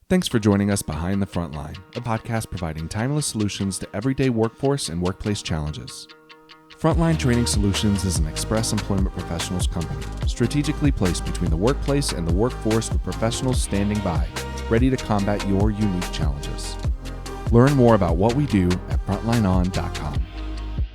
Thanks for joining us Behind the Frontline, a podcast providing timeless solutions to everyday workforce and workplace challenges. Frontline Training Solutions is an express employment professionals company, strategically placed between the workplace and the workforce with professionals standing by, ready to combat your unique challenges. Learn more about what we do at frontlineon.com.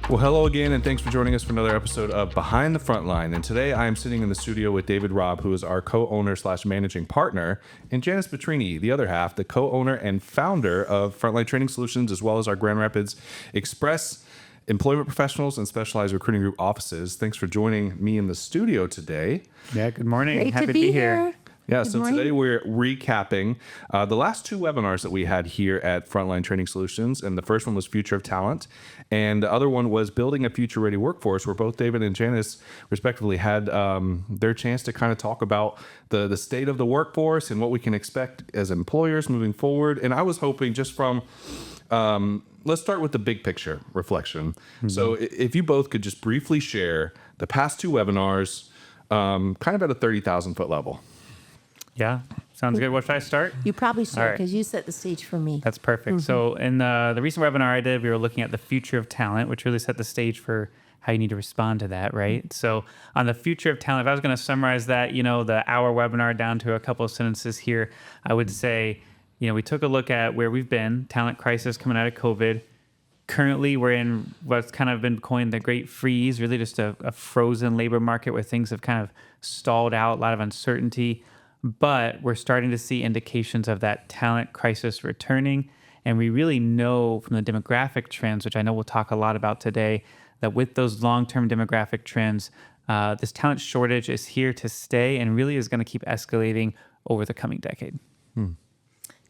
Well, hello again, and thanks for joining us for another episode of Behind the Frontline. And today I am sitting in the studio with David Robb, who is our co-owner / managing partner, and Janis Petrini, the other half, the co-owner and founder of Frontline Training Solutions, as well as our Grand Rapids Express employment professionals and specialized recruiting group offices. Thanks for joining me in the studio today. Yeah, good morning. Great Happy to be here. Yeah, Good so morning. today we're recapping the last two webinars that we had here at Frontline Training Solutions. And the first one was Future of Talent. And the other one was Building a Future-Ready Workforce, where both David and Janis, respectively, had their chance to kind of talk about the state of the workforce and what we can expect as employers moving forward. And I was hoping just from... let's start with the big picture reflection. Mm-hmm. So if you both could just briefly share the past two webinars kind of at a 30,000 foot level. Yeah, sounds good. What should I start? You probably should, All right. because you set the stage for me. That's perfect. Mm-hmm. So in the recent webinar I did, we were looking at the future of talent, which really set the stage for how you need to respond to that, right? So on the future of talent, if I was going to summarize that, the hour webinar down to a couple of sentences here, I would say, we took a look at where we've been, talent crisis coming out of COVID. Currently, we're in what's kind of been coined the Great Freeze, really just a frozen labor market where things have kind of stalled out, a lot of uncertainty. But we're starting to see indications of that talent crisis returning. And we really know from the demographic trends, which I know we'll talk a lot about today, that with those long-term demographic trends, this talent shortage is here to stay and really is going to keep escalating over the coming decade.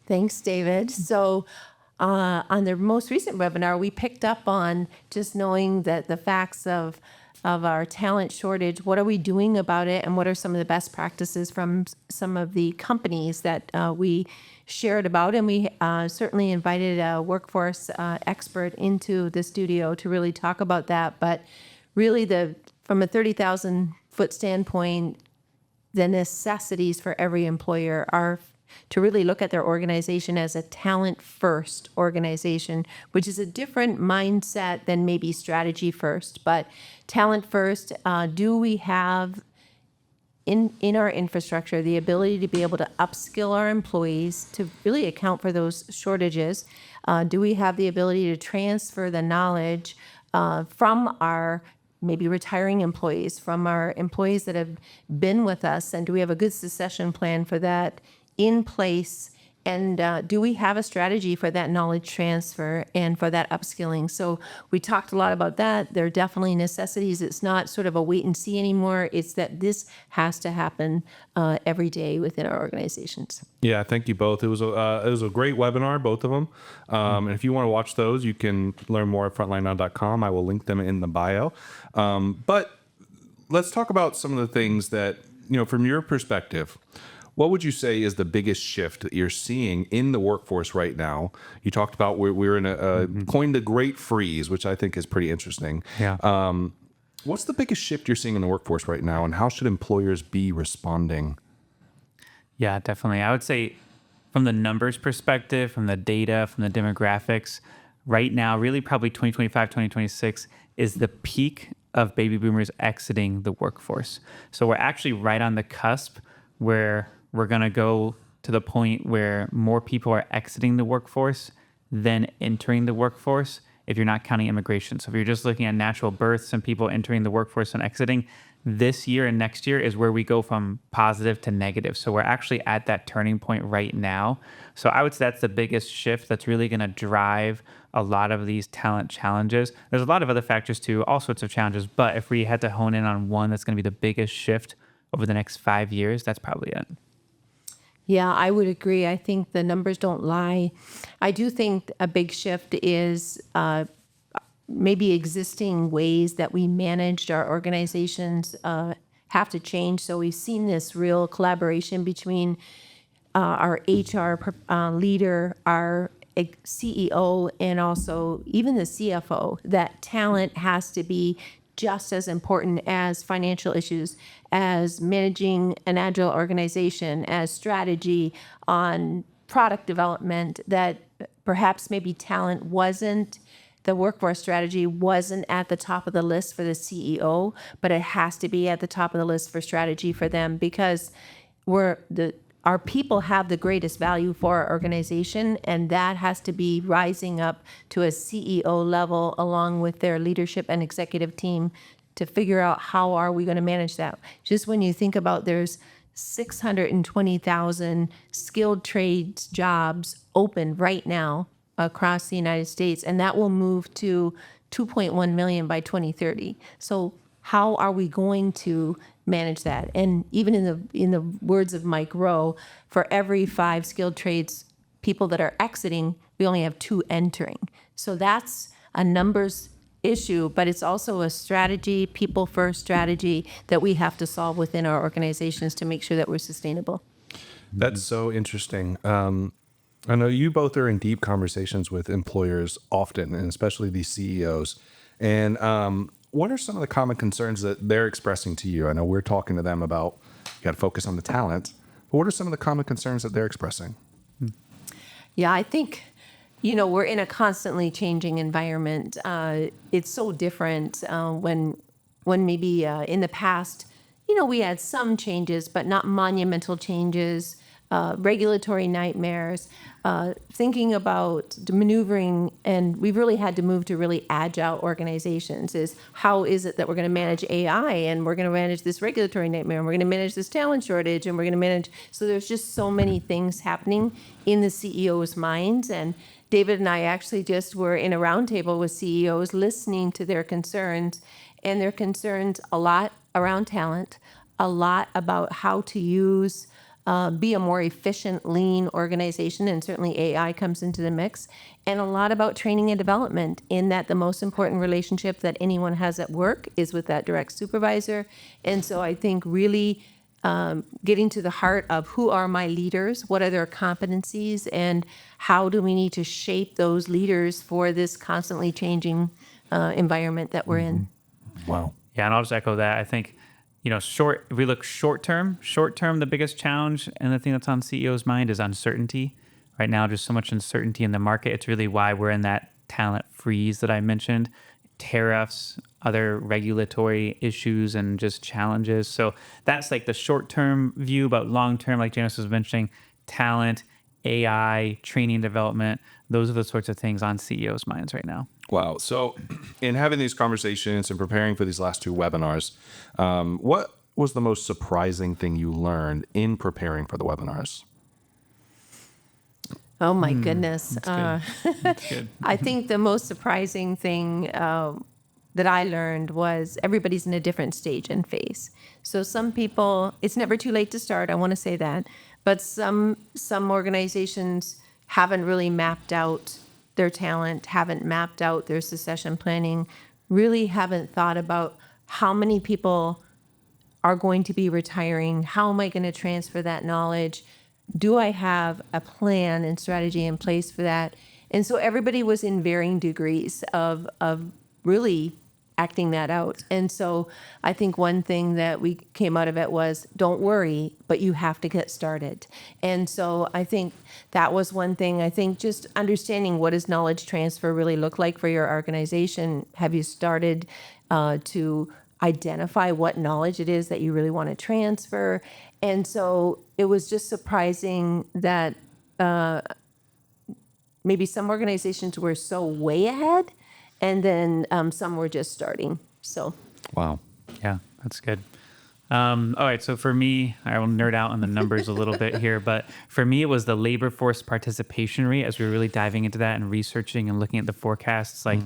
Thanks, David. So on the most recent webinar, we picked up on just knowing that the facts of our talent shortage, what are we doing about it, and what are some of the best practices from some of the companies that we shared about. And we certainly invited a workforce expert into the studio to really talk about that. But really, from a 30,000 foot standpoint, the necessities for every employer are to really look at their organization as a talent-first organization, which is a different mindset than maybe strategy first. But talent first, do we have in our infrastructure the ability to be able to upskill our employees to really account for those shortages? Do we have the ability to transfer the knowledge from our maybe retiring employees, from our employees that have been with us, and do we have a good succession plan for that in place, and do we have a strategy for that knowledge transfer and for that upskilling? So we talked a lot about that. There are definitely necessities. It's not sort of a wait and see anymore. It's that this has to happen every day within our organizations. Yeah, thank you both. It was a great webinar, both of them. And if you want to watch those, you can learn more at frontlineon.com. I will link them in the bio. But let's talk about some of the things that, from your perspective, what would you say is the biggest shift that you're seeing in the workforce right now? You talked about we're in coined the Great Freeze, which I think is pretty interesting. Yeah. What's the biggest shift you're seeing in the workforce right now, and how should employers be responding? Yeah, definitely. I would say from the numbers perspective, from the data, from the demographics, right now, really probably 2025, 2026 is the peak of baby boomers exiting the workforce. So we're actually right on the cusp where we're going to go to the point where more people are exiting the workforce than entering the workforce if you're not counting immigration. So if you're just looking at natural births and people entering the workforce and exiting, this year and next year is where we go from positive to negative. So we're actually at that turning point right now. So I would say that's the biggest shift that's really going to drive a lot of these talent challenges. There's a lot of other factors too, all sorts of challenges. But if we had to hone in on one that's going to be the biggest shift over the next 5 years, that's probably it. Yeah, I would agree. I think the numbers don't lie. I do think a big shift is maybe existing ways that we managed our organizations have to change. So we've seen this real collaboration between our HR leader, our CEO, and also even the CFO, that talent has to be just as important as financial issues, as managing an agile organization, as strategy on product development, that perhaps maybe talent wasn't, the workforce strategy wasn't at the top of the list for the CEO, but it has to be at the top of the list for strategy for them, because our people have the greatest value for our organization, and that has to be rising up to a CEO level along with their leadership and executive team to figure out how are we going to manage that. Just when you think about there's 620,000 skilled trades jobs open right now across the United States, and that will move to 2.1 million by 2030. So how are we going to manage that? And even in the words of Mike Rowe, for every 5 skilled trades people that are exiting, we only have 2 entering. So that's a numbers issue, but it's also a strategy, people first strategy that we have to solve within our organizations to make sure that we're sustainable. That's so interesting. I know you both are in deep conversations with employers often, and especially these CEOs. And what are some of the common concerns that they're expressing to you? I know we're talking to them about you got to focus on the talent, but what are some of the common concerns that they're expressing? Yeah, I think, we're in a constantly changing environment. It's so different when maybe in the past, we had some changes, but not monumental changes, regulatory nightmares, thinking about maneuvering, and we've really had to move to really agile organizations. Is how is it that we're going to manage AI, and we're going to manage this regulatory nightmare, and we're going to manage this talent shortage, and we're going to manage. So there's just so many things happening in the CEO's minds. And David and I actually just were in a roundtable with CEOs listening to their concerns, and their concerns a lot around talent, a lot about how to use be a more efficient, lean organization, and certainly AI comes into the mix, and a lot about training and development, in that the most important relationship that anyone has at work is with that direct supervisor. And so I think really getting to the heart of who are my leaders, what are their competencies, and how do we need to shape those leaders for this constantly changing environment that we're in. Wow. Yeah, and I'll just echo that. I think, if we look short term, the biggest challenge and the thing that's on CEO's mind is uncertainty. Right now, there's so much uncertainty in the market. It's really why we're in that talent freeze that I mentioned, tariffs, other regulatory issues, and just challenges. So that's like the short term view, but long term, like Janis was mentioning, talent, AI, training, development, those are the sorts of things on CEO's minds right now. Wow. So in having these conversations and preparing for these last 2 webinars, what was the most surprising thing you learned in preparing for the webinars? Oh, my goodness. That's good. I think the most surprising thing that I learned was everybody's in a different stage and phase. So some people, it's never too late to start, I want to say that, but some organizations haven't really mapped out their talent, haven't mapped out their succession planning, really haven't thought about how many people are going to be retiring, how am I going to transfer that knowledge, do I have a plan and strategy in place for that? And so everybody was in varying degrees of really acting that out. And so I think one thing that we came out of it was, don't worry, but you have to get started. And so I think that was one thing. I think just understanding what does knowledge transfer really look like for your organization. Have you started to identify what knowledge it is that you really want to transfer? And so it was just surprising that maybe some organizations were so way ahead, and then some were just starting. So, wow. Yeah, that's good. All right, so for me, I will nerd out on the numbers a little bit here, but for me, it was the labor force participation rate as we were really diving into that and researching and looking at the forecasts. Like,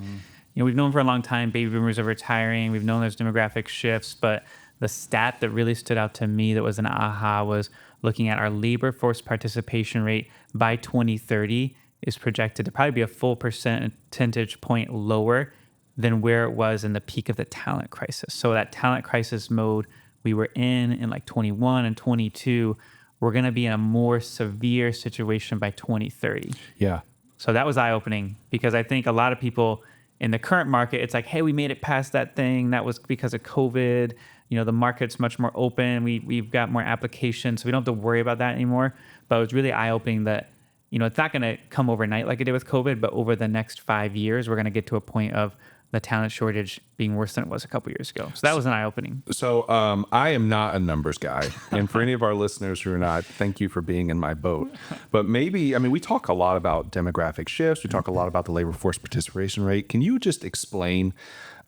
we've known for a long time baby boomers are retiring. We've known there's demographic shifts, but the stat that really stood out to me that was an aha was looking at our labor force participation rate by 2030 is projected to probably be a full percentage point lower than where it was in the peak of the talent crisis. So that talent crisis mode we were in like 21 and 22, we're going to be in a more severe situation by 2030. Yeah. So that was eye-opening, because I think a lot of people in the current market, it's like, hey, we made it past that thing. That was because of COVID. The market's much more open. We've got more applications, so we don't have to worry about that anymore. But it was really eye-opening that it's not going to come overnight like it did with COVID, but over the next 5 years, we're going to get to a point of the talent shortage being worse than it was a couple years ago. So that was an eye-opening. So I am not a numbers guy. And for any of our listeners who are not, thank you for being in my boat. But maybe, we talk a lot about demographic shifts. We talk a lot about the labor force participation rate. Can you just explain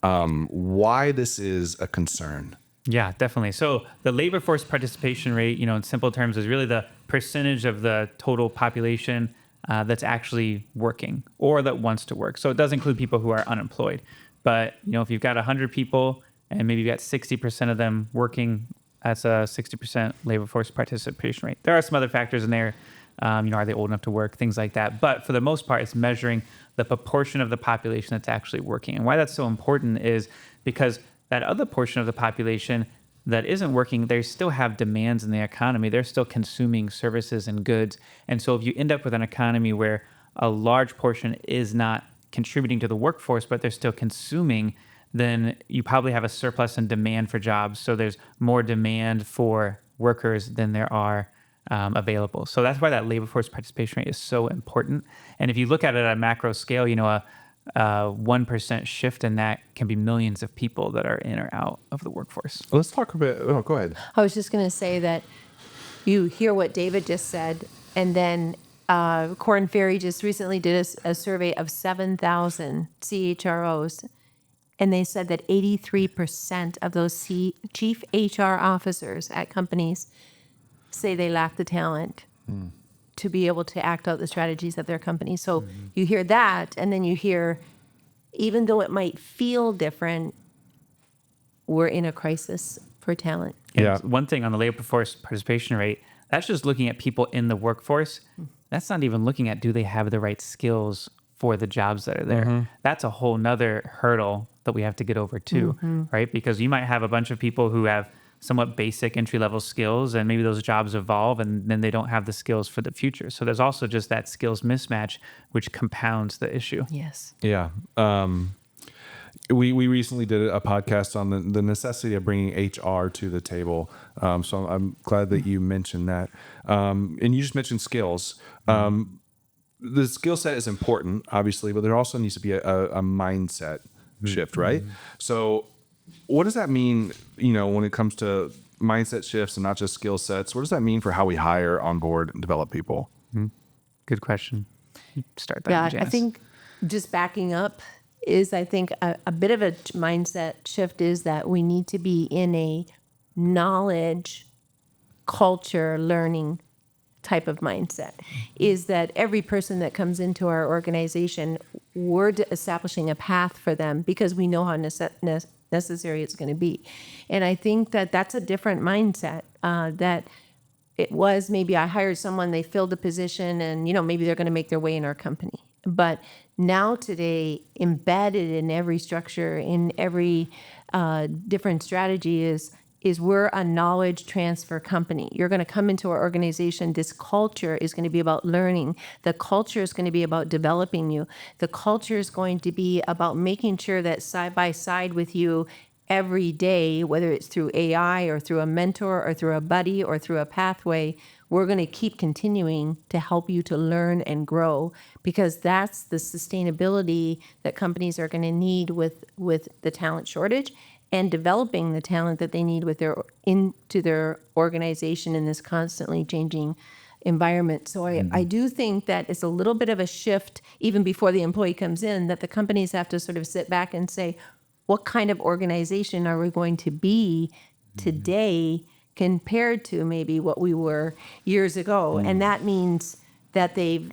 why this is a concern? Yeah, definitely. So the labor force participation rate, in simple terms, is really the percentage of the total population that's actually working or that wants to work. So it does include people who are unemployed. But, if you've got 100 people and maybe you've got 60% of them working, that's a 60% labor force participation rate. There are some other factors in there. Are they old enough to work? Things like that. But for the most part, it's measuring the proportion of the population that's actually working. And why that's so important is because that other portion of the population that isn't working, they still have demands in the economy. They're still consuming services and goods. And so if you end up with an economy where a large portion is not contributing to the workforce, but they're still consuming, then you probably have a surplus in demand for jobs. So there's more demand for workers than there are available. So that's why that labor force participation rate is so important. And if you look at it at a macro scale, a 1% shift in that can be millions of people that are in or out of the workforce. Let's talk a bit. Oh, go ahead. I was just going to say that you hear what David just said, and then Korn Ferry just recently did a survey of 7,000 CHROs, and they said that 83% of those chief HR officers at companies say they lack the talent to be able to act out the strategies of their company. So you hear that, and then you hear, even though it might feel different, we're in a crisis for talent. Yeah. One thing on the labor force participation rate, that's just looking at people in the workforce. That's not even looking at do they have the right skills for the jobs that are there. That's a whole nother hurdle that we have to get over too, right? Because you might have a bunch of people who have somewhat basic entry-level skills, and maybe those jobs evolve, and then they don't have the skills for the future. So there's also just that skills mismatch, which compounds the issue. Yes. Yeah. We recently did a podcast on the necessity of bringing HR to the table. So I'm glad that you mentioned that. And you just mentioned skills. The skill set is important, obviously, but there also needs to be a mindset shift, right? So what does that mean, when it comes to mindset shifts and not just skill sets? What does that mean for how we hire, onboard, and develop people? Good question. Start that. Yeah, Janis. I think just backing up is, a bit of a mindset shift is that we need to be in a knowledge, culture, learning type of mindset. Is that every person that comes into our organization, we're establishing a path for them because we know how necessary it's going to be. And I think that that's a different mindset that it was maybe I hired someone, they filled a position, and maybe they're going to make their way in our company. But now today, embedded in every structure, in every different strategy is we're a knowledge transfer company. You're going to come into our organization. This culture is going to be about learning. The culture is going to be about developing you. The culture is going to be about making sure that side by side with you every day, whether it's through AI or through a mentor or through a buddy or through a pathway, we're going to keep continuing to help you to learn and grow, because that's the sustainability that companies are going to need with the talent shortage and developing the talent that they need into their organization in this constantly changing environment. So I do think that it's a little bit of a shift, even before the employee comes in, that the companies have to sort of sit back and say, what kind of organization are we going to be today compared to maybe what we were years ago? And that means that they've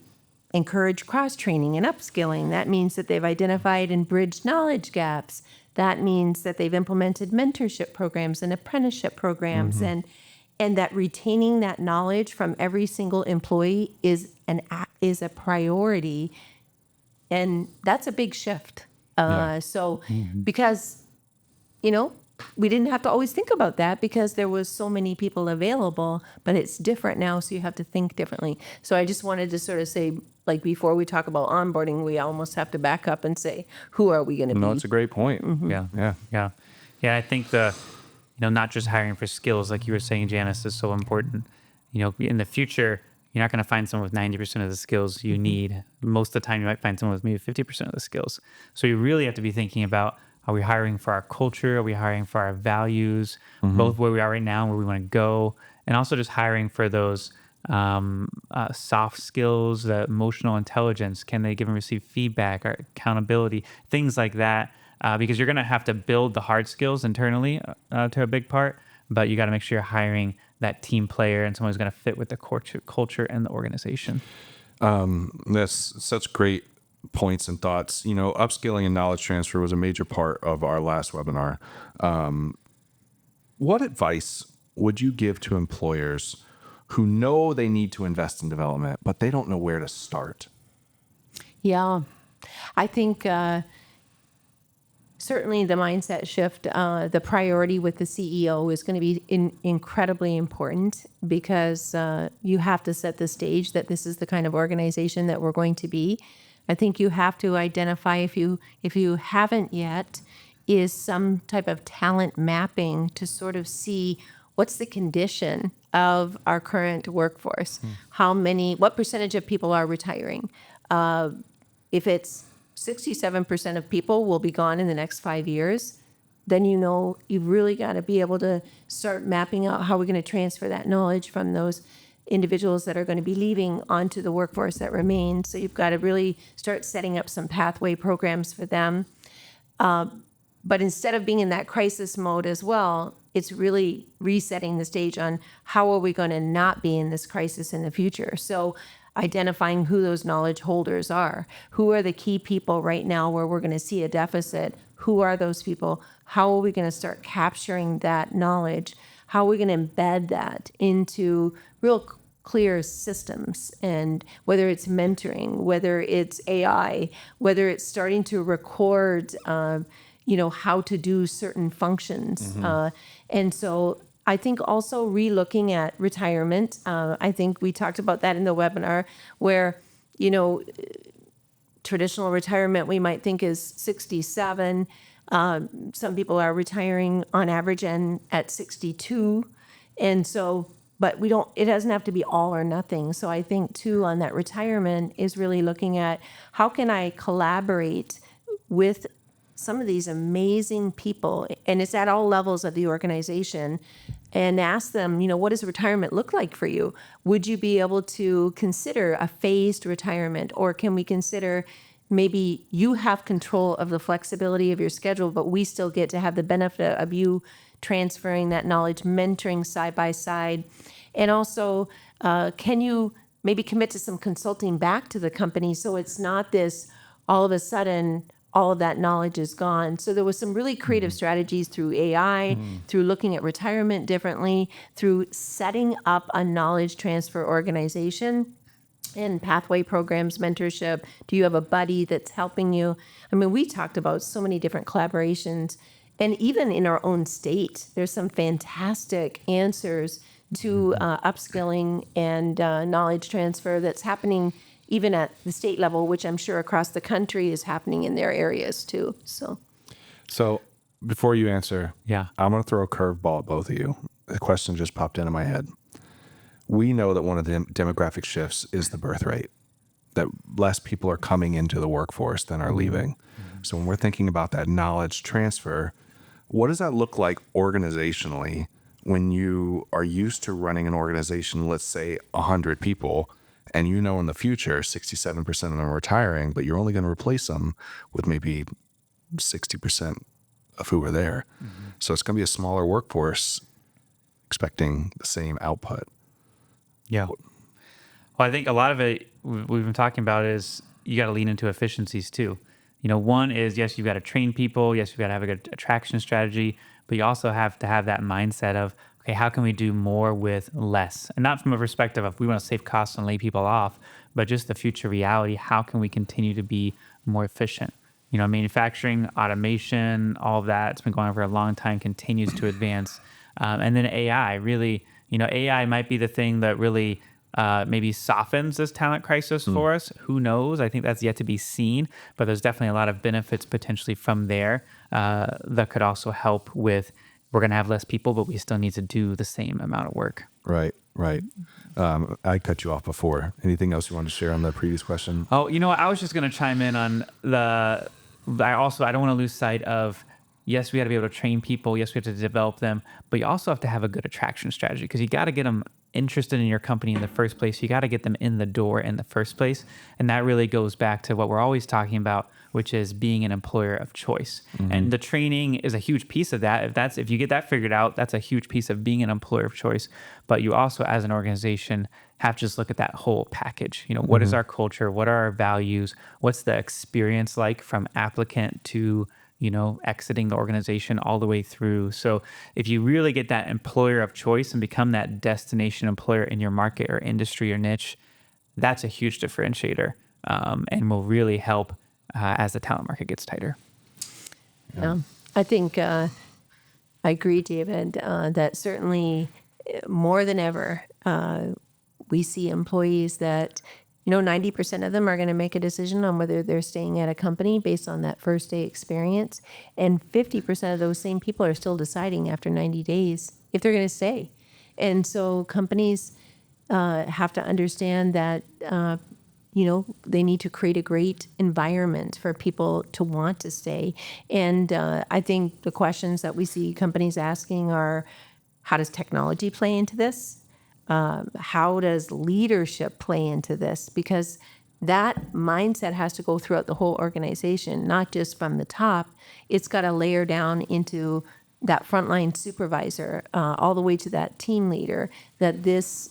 encouraged cross-training and upskilling. That means that they've identified and bridged knowledge gaps. That means that they've implemented mentorship programs and apprenticeship programs, and that retaining that knowledge from every single employee is a priority, and that's a big shift. Because we didn't have to always think about that because there was so many people available, but it's different now, so you have to think differently. So I just wanted to sort of say, like, before we talk about onboarding, we almost have to back up and say, who are we going to be? No, it's a great point. Yeah. I think not just hiring for skills, like you were saying, Janis, is so important. In the future, you're not going to find someone with 90% of the skills you need. Most of the time, you might find someone with maybe 50% of the skills. So you really have to be thinking about, are we hiring for our culture? Are we hiring for our values, both where we are right now and where we want to go? And also just hiring for those soft skills, the emotional intelligence. Can they give and receive feedback, or accountability, things like that? Because you're going to have to build the hard skills internally to a big part, but you got to make sure you're hiring that team player and someone who's going to fit with the culture and the organization. That's such great points and thoughts. Upskilling and knowledge transfer was a major part of our last webinar. What advice would you give to employers who know they need to invest in development, but they don't know where to start? Yeah, I think certainly the mindset shift, the priority with the CEO is going to be incredibly important, because you have to set the stage that this is the kind of organization that we're going to be. I think you have to identify, if you haven't yet, is some type of talent mapping to sort of see what's the condition of our current workforce. What percentage of people are retiring? If it's 67% of people will be gone in the next 5 years, then you've really got to be able to start mapping out how we're going to transfer that knowledge from those individuals that are going to be leaving onto the workforce that remains. So you've got to really start setting up some pathway programs for them. But instead of being in that crisis mode as well, it's really resetting the stage on how are we going to not be in this crisis in the future. So identifying who those knowledge holders are. Who are the key people right now where we're going to see a deficit? Who are those people? How are we going to start capturing that knowledge? How are we going to embed that into real clear systems? And whether it's mentoring, whether it's AI, whether it's starting to record, how to do certain functions. And so I think also re-looking at retirement. I think we talked about that in the webinar, where, traditional retirement we might think is 67. Some people are retiring on average and at 62. And so, but it doesn't have to be all or nothing. So I think too, on that retirement is really looking at how can I collaborate with some of these amazing people, and it's at all levels of the organization, and ask them, what does retirement look like for you? Would you be able to consider a phased retirement, or can we consider maybe you have control of the flexibility of your schedule, but we still get to have the benefit of you transferring that knowledge, mentoring side by side, and also can you maybe commit to some consulting back to the company so it's not this all of a sudden all of that knowledge is gone. So there was some really creative strategies through AI, through looking at retirement differently, through setting up a knowledge transfer organization and pathway programs, mentorship. Do you have a buddy that's helping you? I mean, we talked about so many different collaborations, and even in our own state, there's some fantastic answers to upskilling and knowledge transfer that's happening even at the state level, which I'm sure across the country is happening in their areas too. So before you answer, Yeah. I'm going to throw a curveball at both of you. A question just popped into my head. We know that one of the demographic shifts is the birth rate, that less people are coming into the workforce than are leaving. So when we're thinking about that knowledge transfer, what does that look like organizationally when you are used to running an organization, let's say 100 people, and in the future, 67% of them are retiring, but you're only going to replace them with maybe 60% of who are there. So it's going to be a smaller workforce expecting the same output. Yeah. Well, I think a lot of it we've been talking about is you got to lean into efficiencies too. One is, yes, you've got to train people. Yes, you've got to have a good attraction strategy, but you also have to have that mindset of, okay, how can we do more with less? And not from a perspective of we want to save costs and lay people off, but just the future reality. How can we continue to be more efficient? Manufacturing, automation, all of that, it's been going on for a long time, continues to advance. And then AI, really, AI might be the thing that really maybe softens this talent crisis for us. Who knows? I think that's yet to be seen, but there's definitely a lot of benefits potentially from there that could also help with, we're going to have less people, but we still need to do the same amount of work. Right. Right. I cut you off before. Anything else you wanted to share on the previous question? Oh, you know what? I was just going to chime in on I don't want to lose sight of, yes, we got to be able to train people. Yes, we have to develop them, but you also have to have a good attraction strategy, because you got to get them interested in your company in the first place. You got to get them in the door in the first place. And that really goes back to what we're always talking about, which is being an employer of choice. And the training is a huge piece of that. If you get that figured out, that's a huge piece of being an employer of choice. But you also, as an organization, have to just look at that whole package. You know, what is our culture? What are our values? What's the experience like from applicant to, you know, exiting the organization all the way through? So if you really get that employer of choice and become that destination employer in your market or industry or niche, that's a huge differentiator, and will really help as the talent market gets tighter. Yeah. I think I agree, David, that certainly more than ever, we see employees that, 90% of them are going to make a decision on whether they're staying at a company based on that first day experience. And 50% of those same people are still deciding after 90 days if they're going to stay. And so companies have to understand that, they need to create a great environment for people to want to stay. And I think the questions that we see companies asking are, how does technology play into this? How does leadership play into this? Because that mindset has to go throughout the whole organization, not just from the top. It's got to layer down into that frontline supervisor, all the way to that team leader, that this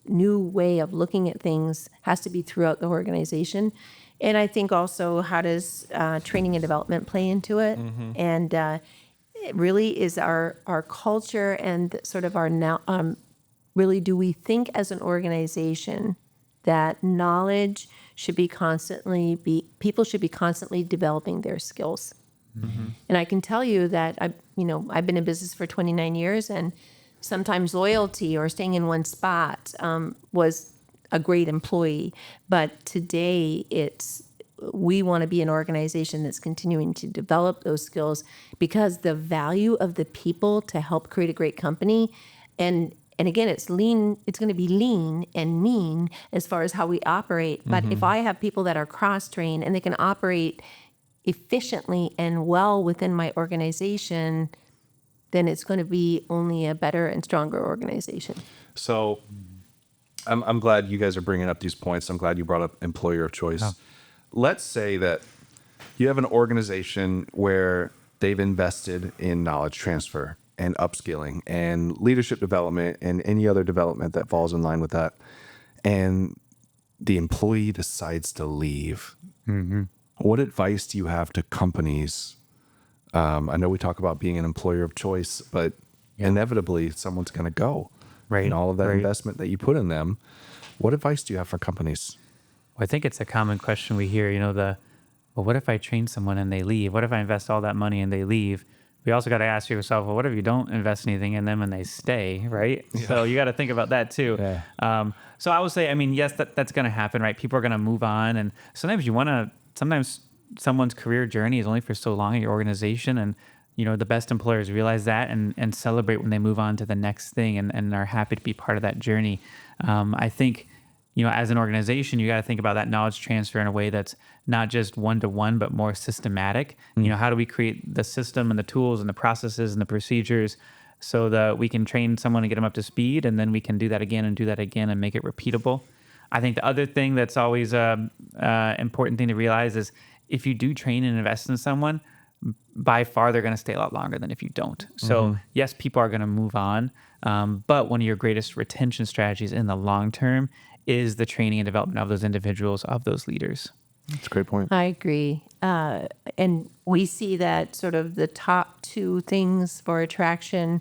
new way of looking at things has to be throughout the organization. And I think also, how does training and development play into it? And it really is our culture and sort of our now. Really, do we think as an organization that knowledge should be people should be constantly developing their skills? And I can tell you that I've been in business for 29 years, and sometimes loyalty or staying in one spot was a great employee. But today we want to be an organization that's continuing to develop those skills, because the value of the people to help create a great company, and again, it's lean. It's going to be lean and mean as far as how we operate. But if I have people that are cross-trained and they can operate efficiently and well within my organization, then it's going to be only a better and stronger organization. So I'm glad you guys are bringing up these points. I'm glad you brought up employer of choice. Oh. Let's say that you have an organization where they've invested in knowledge transfer and upskilling and leadership development and any other development that falls in line with that, and the employee decides to leave. What advice do you have to companies? I know we talk about being an employer of choice, but inevitably someone's going to go. Right. And all of that investment that you put in them. What advice do you have for companies? Well, I think it's a common question we hear, well, what if I train someone and they leave? What if I invest all that money and they leave? We also got to ask yourself, well, what if you don't invest anything in them and they stay, right? Yeah. So you got to think about that too. Yeah. So I would say, yes, that's going to happen, right? People are going to move on. And sometimes someone's career journey is only for so long at your organization. And, the best employers realize that and celebrate when they move on to the next thing and are happy to be part of that journey. I think, as an organization, you got to think about that knowledge transfer in a way that's not just one-to-one, but more systematic. How do we create the system and the tools and the processes and the procedures so that we can train someone and get them up to speed, and then we can do that again and make it repeatable. I think the other thing that's always an important thing to realize is, if you do train and invest in someone, by far they're going to stay a lot longer than if you don't. So yes, people are going to move on, but one of your greatest retention strategies in the long term is the training and development of those individuals, of those leaders. That's a great point. I agree. And we see that sort of the top two things for attraction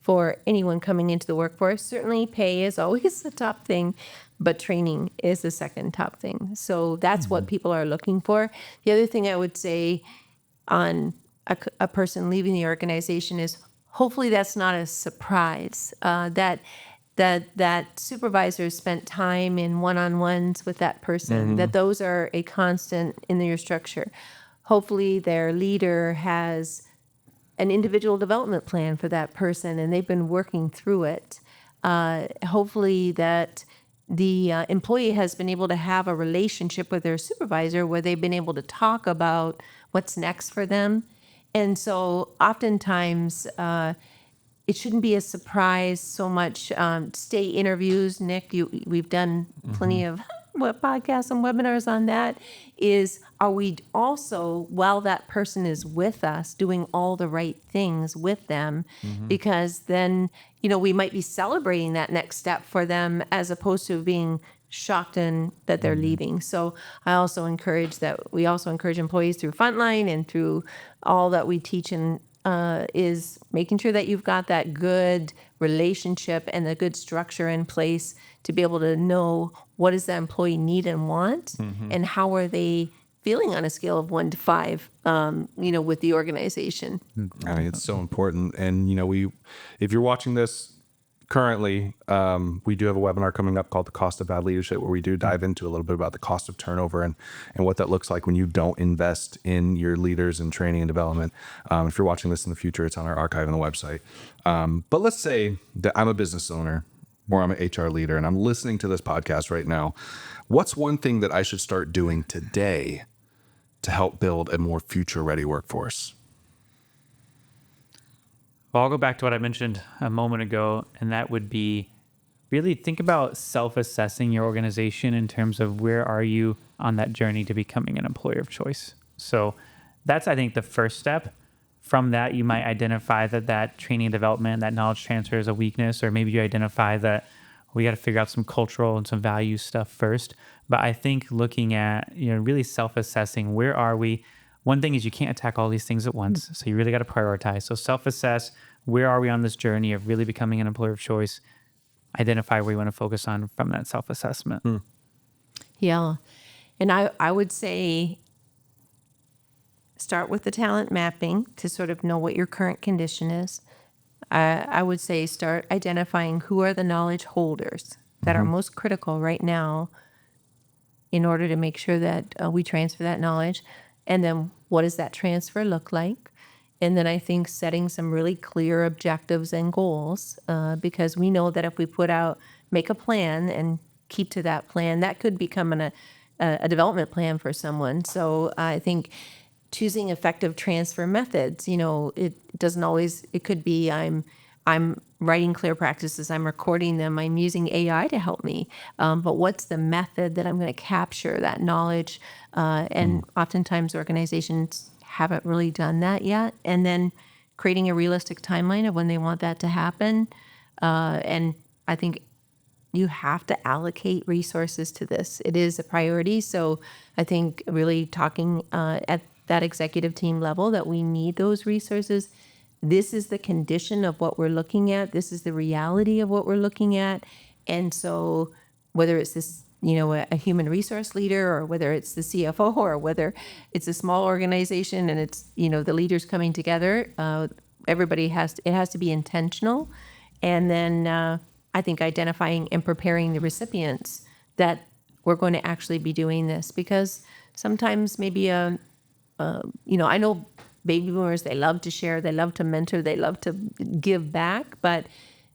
for anyone coming into the workforce. Certainly pay is always the top thing, but training is the second top thing. So that's what people are looking for. The other thing I would say on a person leaving the organization is, hopefully that's not a surprise, that supervisor spent time in one-on-ones with that person, that those are a constant in your structure. Hopefully their leader has an individual development plan for that person and they've been working through it. hopefully that the employee has been able to have a relationship with their supervisor where they've been able to talk about what's next for them. And so oftentimes it shouldn't be a surprise so much. Stay interviews, Nic, we've done plenty of podcasts and webinars on that. Are we also, while that person is with us, doing all the right things with them? Because then, we might be celebrating that next step for them as opposed to being shocked that they're leaving. So we also encourage employees through Frontline and through all that we teach is making sure that you've got that good relationship and the good structure in place to be able to know what does the employee need and want, and how are they feeling on a scale of 1 to 5, with the organization. I mean, it's so important. And, if you're watching this currently, we do have a webinar coming up called The Cost of Bad Leadership, where we do dive into a little bit about the cost of turnover and what that looks like when you don't invest in your leaders and training and development. If you're watching this in the future, it's on our archive on the website. But let's say that I'm a business owner or I'm an HR leader and I'm listening to this podcast right now. What's one thing that I should start doing today to help build a more future-ready workforce? Well, I'll go back to what I mentioned a moment ago, and that would be really think about self-assessing your organization in terms of where are you on that journey to becoming an employer of choice. So that's, I think, the first step. From that, you might identify that training and development, that knowledge transfer is a weakness, or maybe you identify that we got to figure out some cultural and some value stuff first. But I think looking at, really self-assessing, where are we? One thing is you can't attack all these things at once, so you really got to prioritize. So self-assess, where are we on this journey of really becoming an employer of choice? Identify where you want to focus on from that self-assessment. Yeah. And I would say start with the talent mapping to sort of know what your current condition is. I would say start identifying who are the knowledge holders that are most critical right now in order to make sure that we transfer that knowledge. And then what does that transfer look like? And then I think setting some really clear objectives and goals, because we know that if we make a plan and keep to that plan, that could become a development plan for someone. So I think choosing effective transfer methods, it doesn't always, it could be I'm writing clear practices, I'm recording them, I'm using AI to help me. But what's the method that I'm going to capture that knowledge? And oftentimes organizations haven't really done that yet. And then creating a realistic timeline of when they want that to happen. And I think you have to allocate resources to this. It is a priority. So I think really talking at that executive team level that we need those resources. This is the condition of what we're looking at. This is the reality of what we're looking at. And so whether it's this, a human resource leader, or whether it's the CFO, or whether it's a small organization and it's, the leaders coming together, it has to be intentional. And then I think identifying and preparing the recipients that we're going to actually be doing this, because sometimes maybe I know baby boomers, they love to share, they love to mentor, they love to give back, but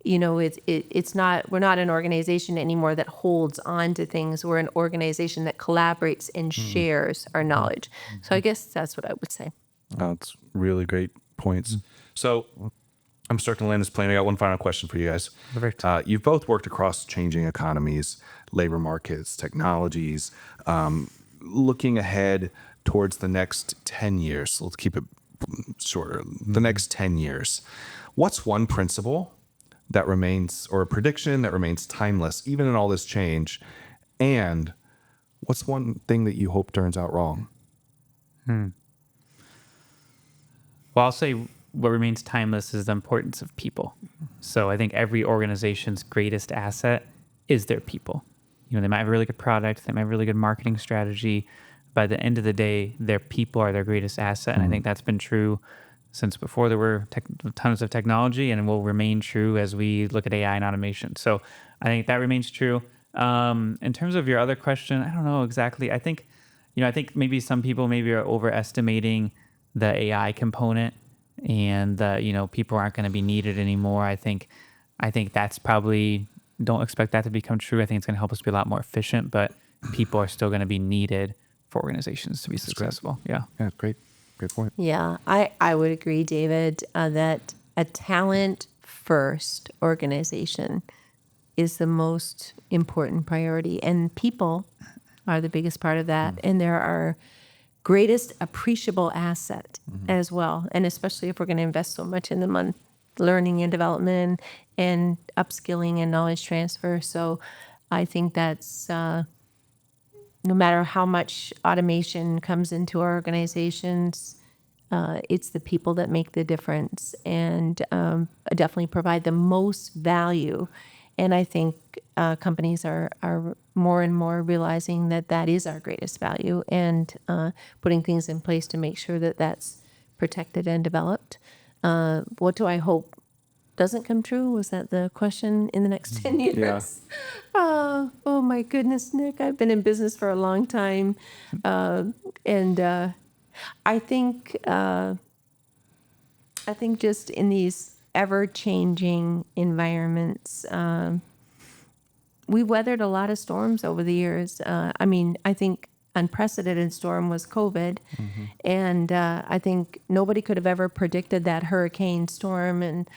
it's not, we're not an organization anymore that holds on to things. We're an organization that collaborates and shares our knowledge. So I guess that's what I would say. That's really great points. So I'm starting to land this plane. I got one final question for you guys. Perfect. You've both worked across changing economies, labor markets, technologies, looking ahead towards the next 10 years. So let's keep it shorter. The next 10 years. What's one principle that remains, or a prediction that remains timeless, even in all this change? And what's one thing that you hope turns out wrong? Well, I'll say what remains timeless is the importance of people. So I think every organization's greatest asset is their people. They might have a really good product, they might have a really good marketing strategy. By the end of the day, their people are their greatest asset. And I think that's been true since before there were tons of technology, and will remain true as we look at AI and automation. So I think that remains true. In terms of your other question, I don't know exactly. I think maybe some people are overestimating the AI component, and that, people aren't going to be needed anymore. I think I think that's probably, don't expect that to become true. I think it's going to help us be a lot more efficient, but people are still going to be needed for organizations to be successful. Yeah. Yeah, great point. Yeah, I would agree, David, that a talent first organization is the most important priority, and people are the biggest part of that. And they're our greatest appreciable asset as well. And especially if we're going to invest so much in them on learning and development and upskilling and knowledge transfer. So I think that's no matter how much automation comes into our organizations, it's the people that make the difference and definitely provide the most value. And I think companies are more and more realizing that that is our greatest value and putting things in place to make sure that that's protected and developed. What do I hope doesn't come true? Was that the question in the next 10 years? Yeah. Oh my goodness, Nic, I've been in business for a long time. And I think just in these ever-changing environments, we weathered a lot of storms over the years. I think unprecedented storm was COVID. And I think nobody could have ever predicted that hurricane, storm, and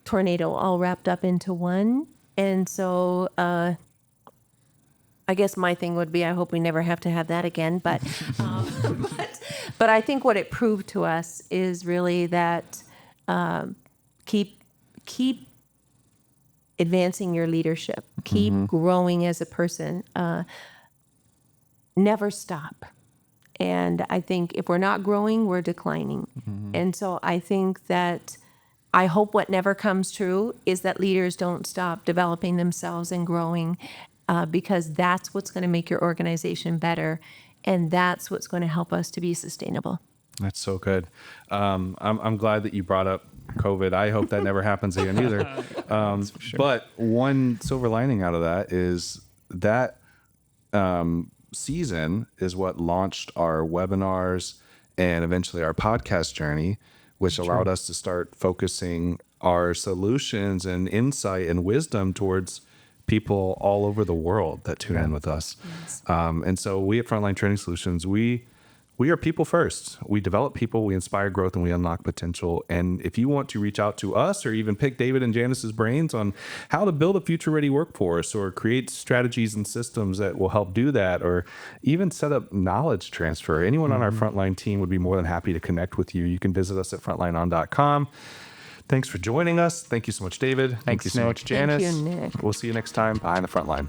tornado all wrapped up into one. And so I guess my thing would be, I hope we never have to have that again. But but I think what it proved to us is really that keep advancing your leadership, keep growing as a person, never stop. And I think if we're not growing, we're declining. And so I think that I hope what never comes true is that leaders don't stop developing themselves and growing, because that's what's going to make your organization better. And that's what's going to help us to be sustainable. That's so good. I'm glad that you brought up COVID. I hope that never happens again either. But one silver lining out of that is that season is what launched our webinars and eventually our podcast journey, which allowed us to start focusing our solutions and insight and wisdom towards people all over the world that tune in with us. Yes. And so we at Frontline Training Solutions, we are people first. We develop people, we inspire growth, and we unlock potential. And if you want to reach out to us or even pick David and Janis's brains on how to build a future-ready workforce or create strategies and systems that will help do that, or even set up knowledge transfer, anyone on our Frontline team would be more than happy to connect with you. You can visit us at frontlineon.com. Thanks for joining us. Thank you so much, David. Thank you so much, Janis. Thank you, Nic. We'll see you next time behind the Frontline.